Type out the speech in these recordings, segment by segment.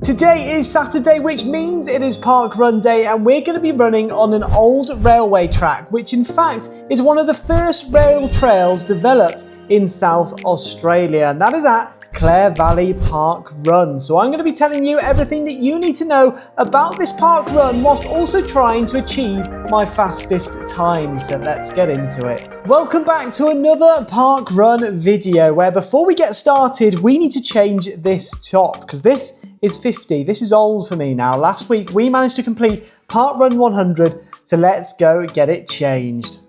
Today is Saturday, which means it is park run day, and we're going to be running on an old railway track, which in fact is one of the first rail trails developed in South Australia, and that is at Clare Valley PARKRUN. So I'm going to be telling you everything that you need to know about this park run whilst also trying to achieve my fastest time. So let's get into it. Welcome back to another park run video where before we get started, we need to change this top because this is 50. This is old for me now. Last week we managed to complete Park Run 100, so let's go get it changed.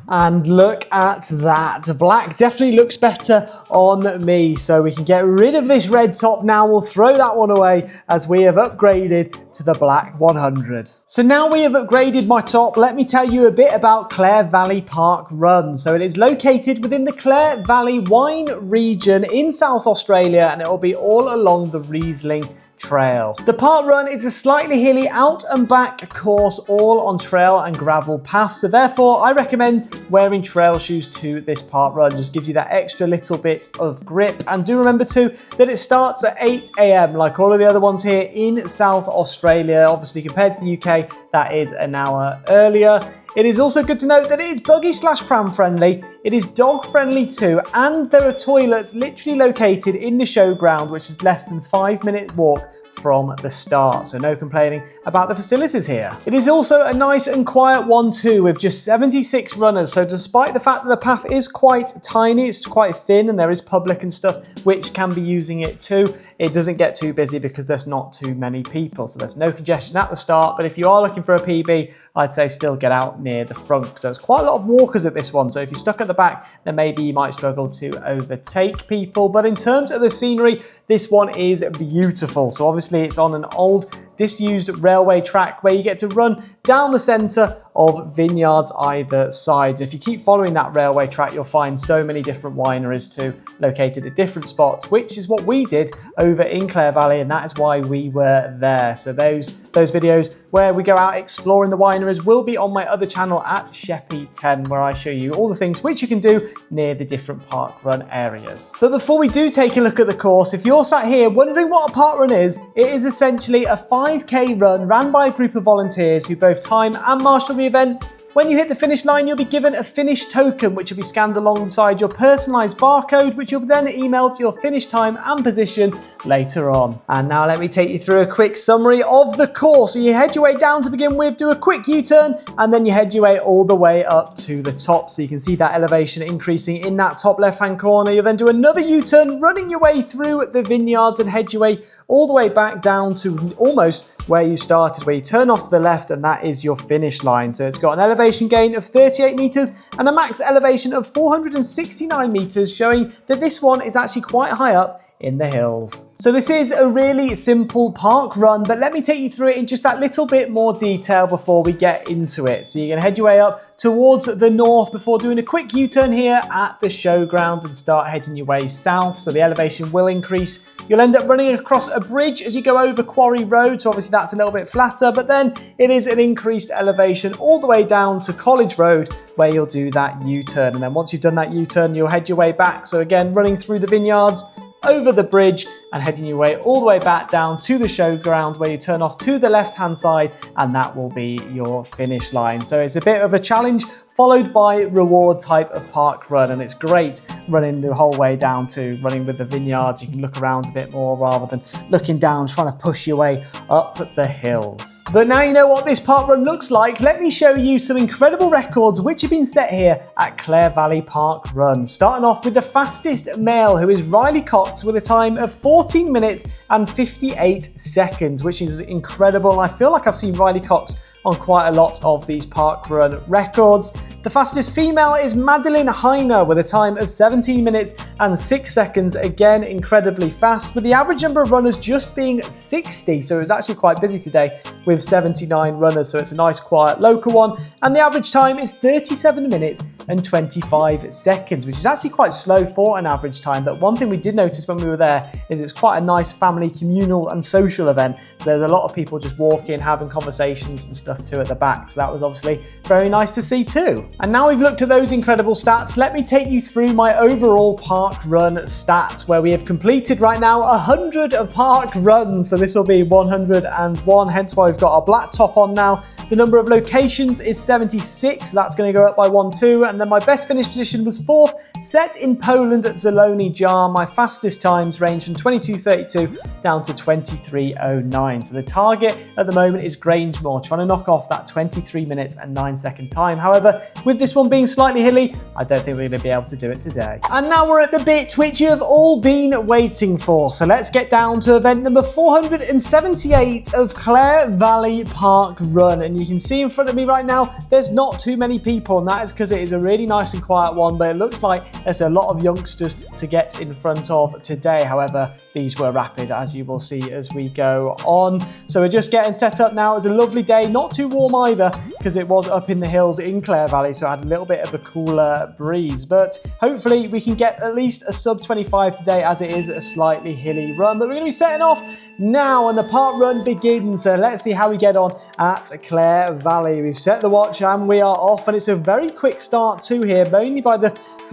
And look at that. Black definitely looks better on me, so we can get rid of this red top now. We'll throw that one away as we have upgraded to the black 100. So now we have upgraded my top, let me tell you a bit about Clare Valley PARKRUN. So it is located within the Clare Valley wine region in South Australia, and it will be all along the Riesling Trail. The park run is a slightly hilly out and back course, all on trail and gravel paths, so therefore I recommend wearing trail shoes to this park run. Just gives you that extra little bit of grip, and do remember too that it starts at 8 AM like all of the other ones here in South Australia. Obviously compared to the UK, that is an hour earlier. It is also good to note that it is buggy/pram friendly, it is dog friendly too, and there are toilets literally located in the showground, which is less than 5-minute walk from the start, so no complaining about the facilities here. It is also a nice and quiet one too, with just 76 runners, so despite the fact that the path is quite tiny, it's quite thin and there is public and stuff which can be using it too, it doesn't get too busy because there's not too many people, so there's no congestion at the start. But if you are looking for a PB, I'd say still get out near the front because there's quite a lot of walkers at this one, so if you're stuck at the back then maybe you might struggle to overtake people. But in terms of the scenery, this one is beautiful. So obviously it's on an old disused railway track where you get to run down the centre of vineyards either side. If you keep following that railway track, you'll find so many different wineries too, located at different spots, which is what we did over in Clare Valley, and that is why we were there. So those videos where we go out exploring the wineries will be on my other channel at Sheppy10, where I show you all the things which you can do near the different park run areas. But before we do take a look at the course, if you're sat here wondering what a park run is, it is essentially a 5K run ran by a group of volunteers who both time and marshal the event. When you hit the finish line, you'll be given a finish token, which will be scanned alongside your personalised barcode, which you'll then email to your finish time and position later on. And now let me take you through a quick summary of the course. So you head your way down to begin with, do a quick U-turn, and then you head your way all the way up to the top. So you can see that elevation increasing in that top left-hand corner. You'll then do another U-turn, running your way through the vineyards and head your way all the way back down to almost where you started, where you turn off to the left, and that is your finish line. So it's got an elevation gain of 38 metres and a max elevation of 469 metres, showing that this one is actually quite high up in the hills. So this is a really simple park run, but let me take you through it in just that little bit more detail before we get into it. So you're going to head your way up towards the north before doing a quick U-turn here at the showground and start heading your way south. So the elevation will increase. You'll end up running across a bridge as you go over Quarry Road, so obviously that's a little bit flatter, but then it is an increased elevation all the way down to College Road where you'll do that U-turn. And then once you've done that U-turn, you'll head your way back. So again, running through the vineyards, over the bridge and heading your way all the way back down to the showground where you turn off to the left hand side, and that will be your finish line. So it's a bit of a challenge followed by reward type of park run, and it's great running the whole way down to running with the vineyards. You can look around a bit more rather than looking down trying to push your way up the hills. But now you know what this park run looks like, let me show you some incredible records which have been set here at Clare Valley PARKRUN. Starting off with the fastest male, who is Riley Cox, with a time of 14 minutes and 58 seconds, which is incredible. I feel like I've seen Riley Cox on quite a lot of these parkrun records. The fastest female is Madeline Heiner with a time of 17 minutes and 6 seconds. Again, incredibly fast, with the average number of runners just being 60. So it was actually quite busy today with 79 runners. So it's a nice, quiet, local one. And the average time is 37 minutes and 25 seconds, which is actually quite slow for an average time. But one thing we did notice when we were there is it's quite a nice family, communal and social event. So there's a lot of people just walking, having conversations and stuff too at the back. So that was obviously very nice to see too. And now we've looked at those incredible stats, let me take you through my overall park run stats, where we have completed right now 100 park runs. So this will be 101, hence why we've got our black top on now. The number of locations is 76, so that's going to go up by 1, 2. And then my best finish position was 4th, set in Poland at Zielony Jar. My fastest times range from 22:32 down to 23:09. So the target at the moment is Grangemore, trying to knock off that 23 minutes and 9 second time. However, with this one being slightly hilly, I don't think we're going to be able to do it today. And now we're at the bit which you have all been waiting for. So let's get down to event number 478 of Clare Valley Park Run. And you can see in front of me right now, there's not too many people, and that is because it is a really nice and quiet one, but it looks like there's a lot of youngsters to get in front of today. However, these were rapid, as you will see as we go on. So we're just getting set up now. It was a lovely day, not too warm either, because it was up in the hills in Clare Valley, so I had a little bit of a cooler breeze. But hopefully we can get at least a sub 25 today, as it is a slightly hilly run. But we're going to be setting off now, and the park run begins. So let's see how we get on at Clare Valley. We've set the watch and we are off, and it's a very quick start too here, mainly by the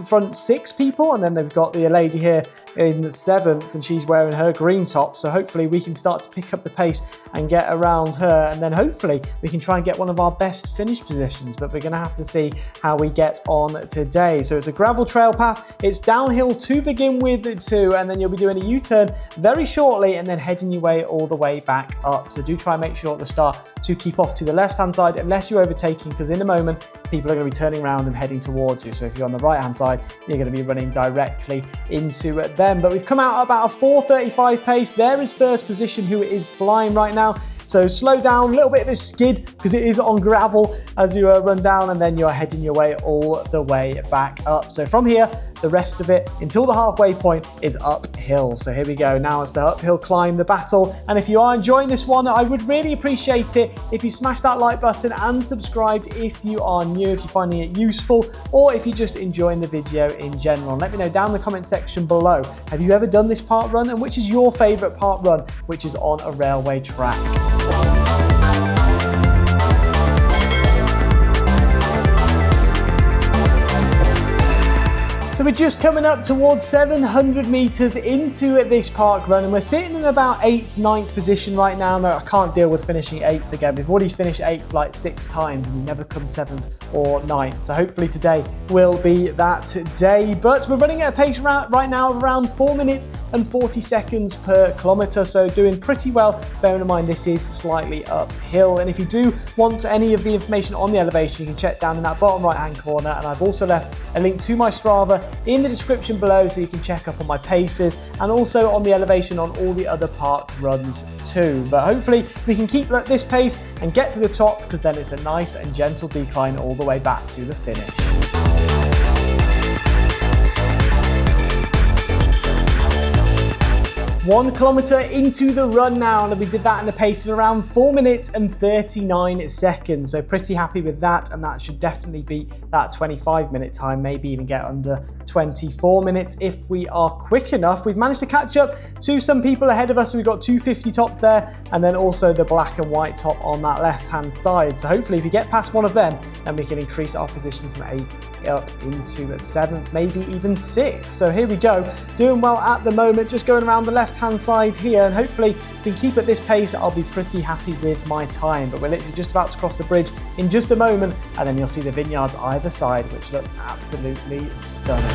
front 6 people, and then they've got the lady here in the 7th, and she's wearing her green top, so hopefully we can start to pick up the pace and get around her, and then hopefully we can try and get one of our best finish positions. But we're going to have to see how we get on today. So it's a gravel trail path, it's downhill to begin with too, and then you'll be doing a U-turn very shortly and then heading your way all the way back up. So do try and make sure at the start to keep off to the left hand side unless you're overtaking, because in a moment people are going to be turning around and heading towards you. So if you're on the right hand side, you're going to be running directly into them. But we've come out at about a 4:35 pace. There is first position, who is flying right now. So slow down, a little bit of a skid because it is on gravel as you run down, and then you're heading your way all the way back up. So from here, the rest of it until the halfway point is uphill. So here we go. Now it's the uphill climb, the battle. And if you are enjoying this one, I would really appreciate it if you smash that like button and subscribed if you are new, if you're finding it useful, or if you're just enjoying the video in general. And let me know down in the comment section below, have you ever done this park run, and which is your favorite park run which is on a railway track? So we're just coming up towards 700 meters into this park run, and we're sitting in about 8th, 9th position right now. No, I can't deal with finishing 8th again. We've already finished 8th like 6 times and we never come 7th or 9th. So hopefully today will be that day. But we're running at a pace right now of around 4 minutes and 40 seconds per kilometer. So doing pretty well, bearing in mind this is slightly uphill. And if you do want any of the information on the elevation, you can check down in that bottom right hand corner. And I've also left a link to my Strava in the description below, so you can check up on my paces and also on the elevation on all the other park runs too. But hopefully we can keep at this pace and get to the top, because then it's a nice and gentle decline all the way back to the finish. 1 kilometer into the run now, and we did that in a pace of around 4 minutes and 39 seconds. So pretty happy with that, and that should definitely beat that 25-minute time, maybe even get under 24 minutes if we are quick enough. We've managed to catch up to some people ahead of us. We've got 250 tops there, and then also the black and white top on that left-hand side. So hopefully if we get past one of them, then we can increase our position from 8th up into 7th, maybe even 6th. So here we go, doing well at the moment, just going around the left-hand side here, and hopefully if we can keep at this pace, I'll be pretty happy with my time. But we're literally just about to cross the bridge in just a moment, and then you'll see the vineyards either side, which looks absolutely stunning.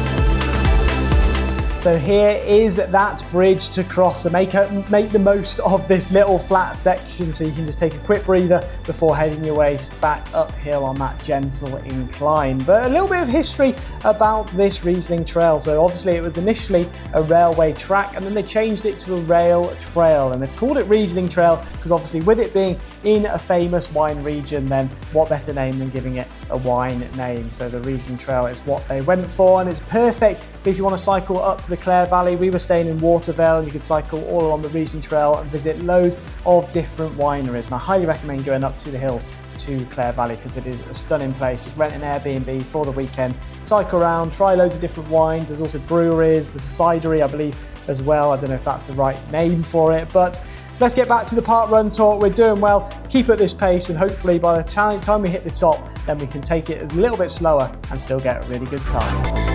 So here is that bridge to cross, so make the most of this little flat section, so you can just take a quick breather before heading your way back uphill on that gentle incline. But a little bit of history about this Riesling Trail. So obviously it was initially a railway track, and then they changed it to a rail trail, and they've called it Riesling Trail because obviously with it being in a famous wine region, then what better name than giving it a wine name. So the Riesling Trail is what they went for, and it's perfect for if you want to cycle up to the Clare Valley. We were staying in Watervale, and you could cycle all along the Riesling Trail and visit loads of different wineries. And I highly recommend going up to the hills to Clare Valley because it is a stunning place. Just rent an Airbnb for the weekend, cycle around, try loads of different wines. There's also breweries, there's a cidery, I believe, as well. I don't know if that's the right name for it, but let's get back to the park run talk. We're doing well, keep at this pace, and hopefully by the time we hit the top, then we can take it a little bit slower and still get a really good time.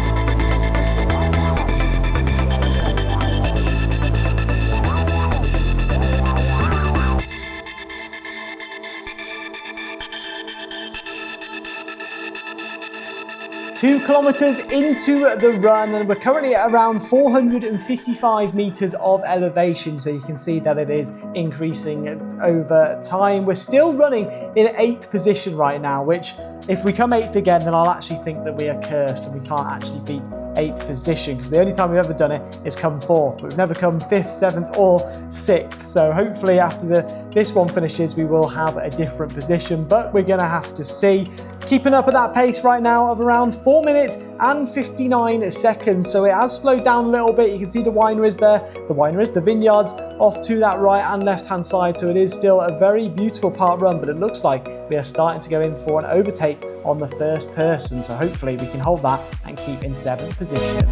2 kilometers into the run, and we're currently at around 455 meters of elevation, so you can see that it is increasing over time. We're still running in 8th position right now, which if we come 8th again, then I'll actually think that we are cursed and we can't actually beat 8th position, because the only time we've ever done it is come 4th, but we've never come 5th, 7th or 6th. So hopefully after this one finishes, we will have a different position, but we're gonna have to see. Keeping up at that pace right now of around 4 minutes and 59 seconds. So it has slowed down a little bit. You can see the wineries there, the vineyards off to that right and left hand side. So it is still a very beautiful park run, but it looks like we are starting to go in for an overtake on the first person. So hopefully we can hold that and keep in 7th position.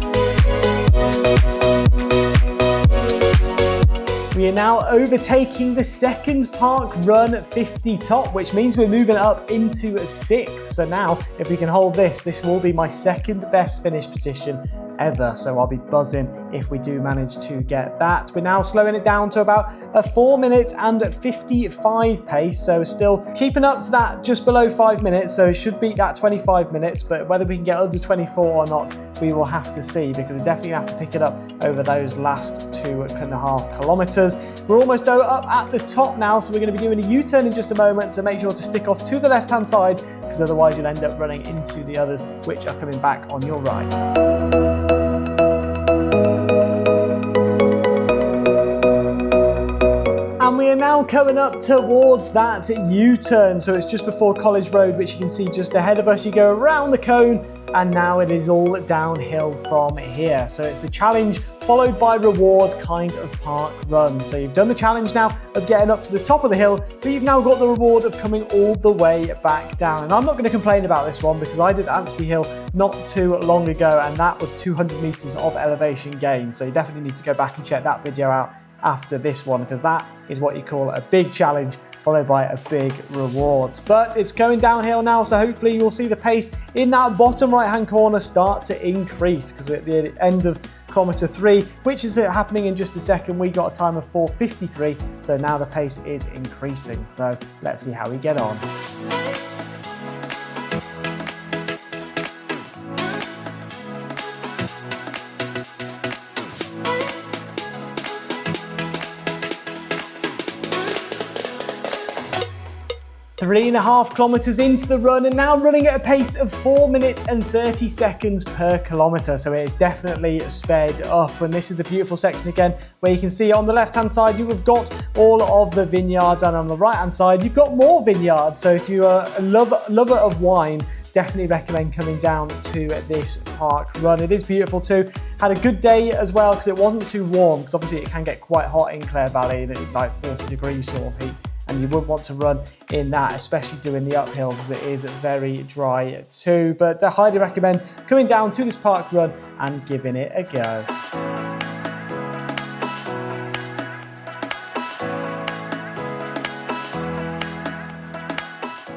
We are now overtaking the second park run 50 top, which means we're moving up into 6th. So now, if we can hold this will be my second best finish position ever. So I'll be buzzing if we do manage to get that. We're now slowing it down to about a 4 minutes and 55 pace. So still keeping up to that just below 5 minutes. So it should beat that 25 minutes, but whether we can get under 24 or not, we will have to see, because we definitely have to pick it up over those last 2.5 kilometers. We're almost up at the top now, so we're going to be doing a U-turn in just a moment, so make sure to stick off to the left-hand side, because otherwise you'll end up running into the others, which are coming back on your right. And we are now coming up towards that U-turn, so it's just before College Road, which you can see just ahead of us. You go around the cone, and now it is all downhill from here. So it's the challenge followed by reward kind of park run. So you've done the challenge now of getting up to the top of the hill, but you've now got the reward of coming all the way back down. And I'm not going to complain about this one, because I did Anstey Hill not too long ago, and that was 200 meters of elevation gain. So you definitely need to go back and check that video out after this one, because that is what you call a big challenge followed by a big reward. But it's going downhill now, so hopefully you'll see the pace in that bottom right hand corner start to increase, because we're at the end of kilometer 3, which is happening in just a second. We got a time of 4:53, so now the pace is increasing. So let's see how we get on. Three and a half kilometers into the run, and now running at a pace of 4 minutes and 30 seconds per kilometer. So it is definitely sped up. And this is the beautiful section again, where you can see on the left hand side, you've got all of the vineyards, and on the right hand side, you've got more vineyards. So if you are a lover of wine, definitely recommend coming down to this park run. It is beautiful too. Had a good day as well, because it wasn't too warm, because obviously it can get quite hot in Clare Valley, like 40 degrees sort of heat. And you would want to run in that, especially doing the uphills, as it is very dry too. But I highly recommend coming down to this park run and giving it a go.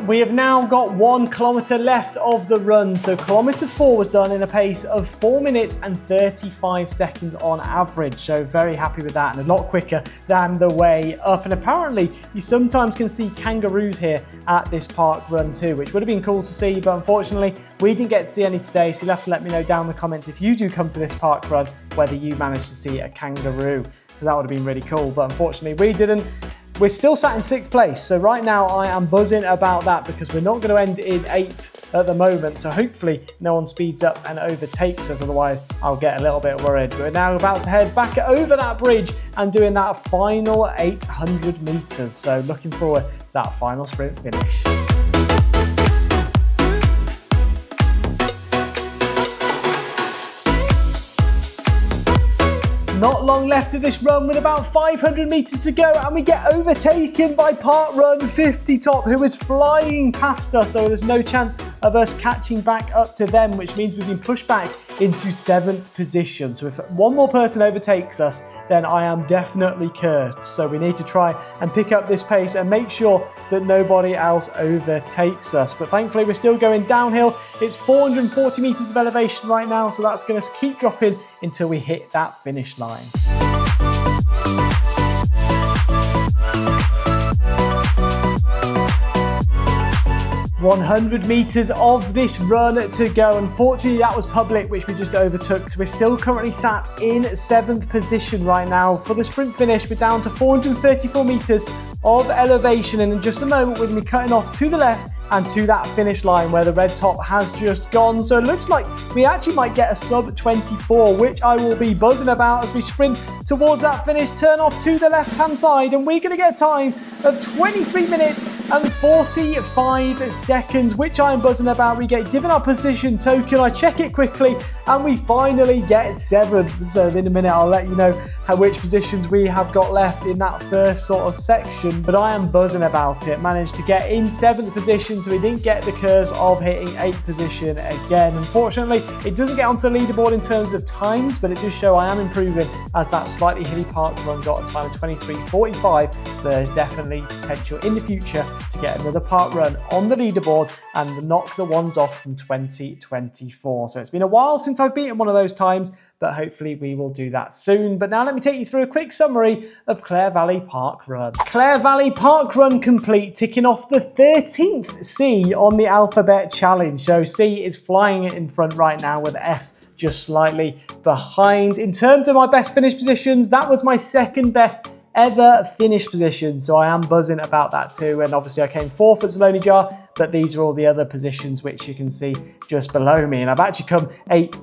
We have now got 1 kilometer left of the run. So kilometer 4 was done in a pace of 4 minutes and 35 seconds on average. So very happy with that, and a lot quicker than the way up. And apparently you sometimes can see kangaroos here at this park run too, which would have been cool to see, but unfortunately we didn't get to see any today. So you'll have to let me know down in the comments if you do come to this park run, whether you managed to see a kangaroo, because that would have been really cool. But unfortunately we didn't. We're still sat in 6th place, so right now I am buzzing about that, because we're not going to end in 8th at the moment, so hopefully no one speeds up and overtakes us, otherwise I'll get a little bit worried. We're now about to head back over that bridge and doing that final 800 meters, so looking forward to that final sprint finish. Not long left of this run, with about 500 meters to go, and we get overtaken by Park Run 50 top, who is flying past us, so there's no chance of us catching back up to them, which means we've been pushed back into 7th position. So if one more person overtakes us, then I am definitely cursed. So we need to try and pick up this pace and make sure that nobody else overtakes us. But thankfully we're still going downhill. It's 440 meters of elevation right now, so that's going to keep dropping until we hit that finish line. 100 meters of this run to go. Unfortunately, that was public, which we just overtook. So we're still currently sat in 7th position right now. For the sprint finish, we're down to 434 meters of elevation, and in just a moment we're going to be cutting off to the left and to that finish line where the red top has just gone. So it looks like we actually might get a sub 24, which I will be buzzing about as we sprint towards that finish, turn off to the left hand side, and we're going to get a time of 23 minutes and 45 seconds, which I'm buzzing about. We get given our position token, I check it quickly, and we finally get 7th. So in a minute I'll let you know which positions we have got left in that first sort of section, but I am buzzing about it. Managed to get in 7th position, so we didn't get the curse of hitting 8th position again. Unfortunately, it doesn't get onto the leaderboard in terms of times, but it does show I am improving, as that slightly hilly park run got a time of 23:45, so there's definitely potential in the future to get another park run on the leaderboard and knock the ones off from 2024. So it's been a while since I've beaten one of those times, but hopefully we will do that soon. But now let me take you through a quick summary of Clare Valley PARKRUN. Clare Valley PARKRUN complete, ticking off the 13th C on the alphabet challenge. So C is flying in front right now with S just slightly behind. In terms of my best finish positions, that was my second best ever finish position, so I am buzzing about that too. And obviously I came 4th at Saloni Jar, but these are all the other positions which you can see just below me, and I've actually come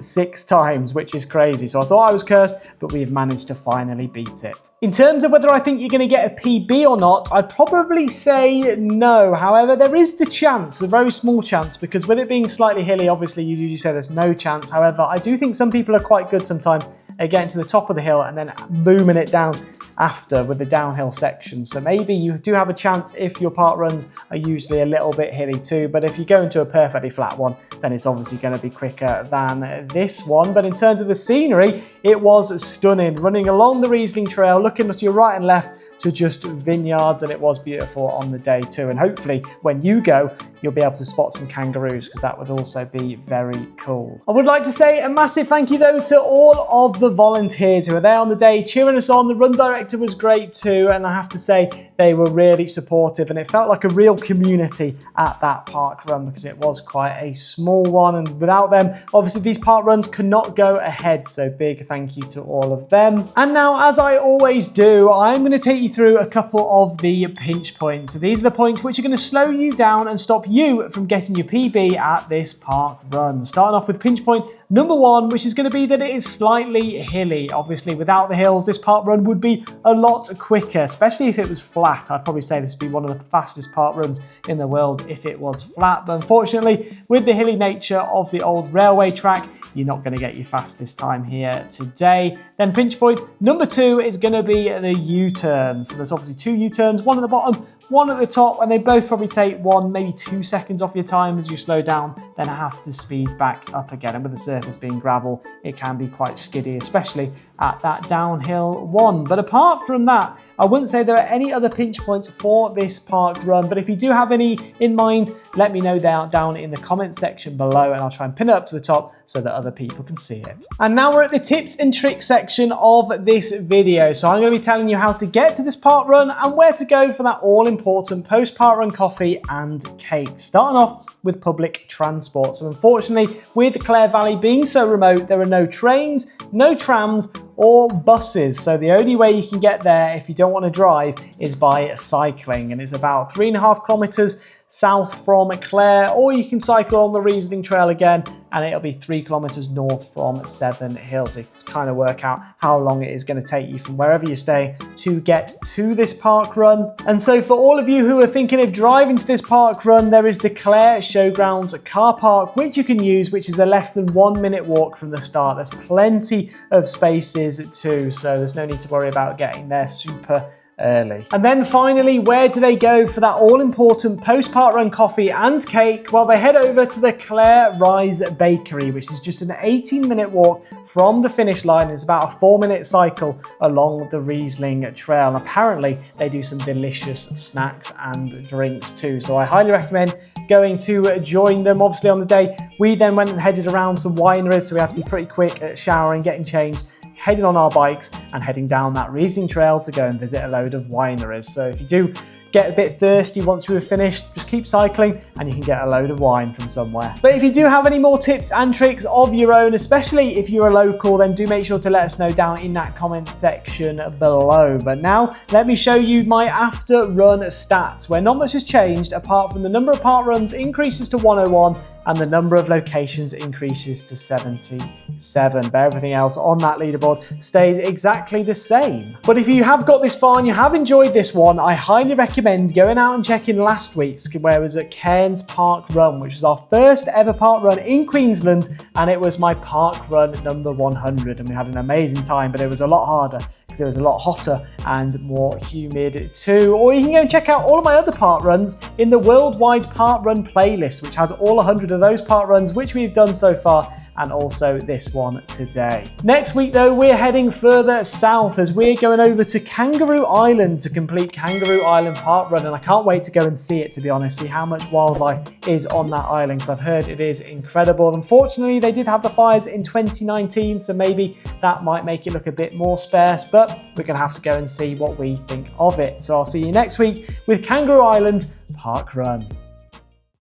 6 times, which is crazy. So I thought I was cursed, but we've managed to finally beat it. In terms of whether I think you're going to get a PB or not, I'd probably say no. However, there is the chance, a very small chance, because with it being slightly hilly, obviously you usually say there's no chance. However, I do think some people are quite good sometimes at getting to the top of the hill and then booming it down after with the downhill section. So maybe you do have a chance if your park runs are usually a little bit hilly too, but if you go into a perfectly flat one, then it's obviously going to be quicker than this one. But in terms of the scenery, it was stunning. Running along the Riesling Trail, looking to your right and left to just vineyards, and it was beautiful on the day too. And hopefully when you go, you'll be able to spot some kangaroos, because that would also be very cool. I would like to say a massive thank you though to all of the volunteers who were there on the day cheering us on. The run director was great too, and I have to say they were really supportive, and it felt like a real community at that park run, because it was quite a small one, and without them obviously these park runs could not go ahead. So big thank you to all of them. And now, as I always do, I'm going to take you through a couple of the pinch points. These are the points which are going to slow you down and stop you from getting your PB at this park run. Starting off with pinch point number 1, which is going to be that it is slightly hilly. Obviously without the hills, this park run would be a lot quicker, especially if it was flat. I'd probably say this would be one of the fastest park runs in the world if it was flat, but unfortunately with the hilly nature of the old railway track, you're not going to get your fastest time here today. Then pinch point number 2 is going to be the U-turn. So there's obviously 2 U-turns, one at the bottom, one at the top, and they both probably take 1, maybe 2 seconds off your time as you slow down, then have to speed back up again. And with the surface being gravel, it can be quite skiddy, especially at that downhill one. But apart from that, I wouldn't say there are any other pinch points for this park run, but if you do have any in mind, let me know down in the comment section below, and I'll try and pin it up to the top so that other people can see it. And now we're at the tips and tricks section of this video. So I'm going to be telling you how to get to this park run and where to go for that all-important post-park run coffee and cake. Starting off with public transport. So unfortunately, with Clare Valley being so remote, there are no trains, no trams, or buses. So the only way you can get there if you don't want to drive is by cycling, and it's about 3.5 kilometers south from Clare, or you can cycle on the Riesling Trail again, and it'll be 3 kilometers north from Sevenhill. So you can kind of work out how long it is going to take you from wherever you stay to get to this park run. And so for all of you who are thinking of driving to this park run, there is the Clare Showgrounds car park, which you can use, which is a less than 1 minute walk from the start. There's plenty of spaces too, so there's no need to worry about getting there super early. And then finally, where do they go for that all-important post-park run coffee and cake? Well, they head over to the Clare Valley Bakery, which is just an 18-minute walk from the finish line. It's about a 4-minute cycle along the Riesling Trail. And apparently, they do some delicious snacks and drinks too. So I highly recommend going to join them. Obviously, on the day, we then went and headed around some wineries, so we had to be pretty quick at showering, getting changed, heading on our bikes and heading down that Riesling Trail to go and visit a load of wineries. So if you do get a bit thirsty once we've finished, just keep cycling and you can get a load of wine from somewhere. But if you do have any more tips and tricks of your own, especially if you're a local, then do make sure to let us know down in that comment section below. But now let me show you my after run stats, where not much has changed apart from the number of park runs increases to 101 and the number of locations increases to 77. But everything else on that leaderboard stays exactly the same. But if you have got this far and you have enjoyed this one, I highly recommend going out and checking last week's, where it was at Cairns Park Run, which was our first ever park run in Queensland, and it was my park run number 100, and we had an amazing time, but it was a lot harder because it was a lot hotter and more humid too. Or you can go and check out all of my other park runs in the worldwide park run playlist, which has all 100 of those park runs which we've done so far, and also this one today. Next week though, we're heading further south as we're going over to Kangaroo Island to complete Kangaroo Island Park Run, and I can't wait to go and see it, to be honest, see how much wildlife is on that island, because I've heard it is incredible. Unfortunately, they did have the fires in 2019, so maybe that might make it look a bit more sparse, but we're gonna have to go and see what we think of it. So I'll see you next week with Kangaroo Island Park Run.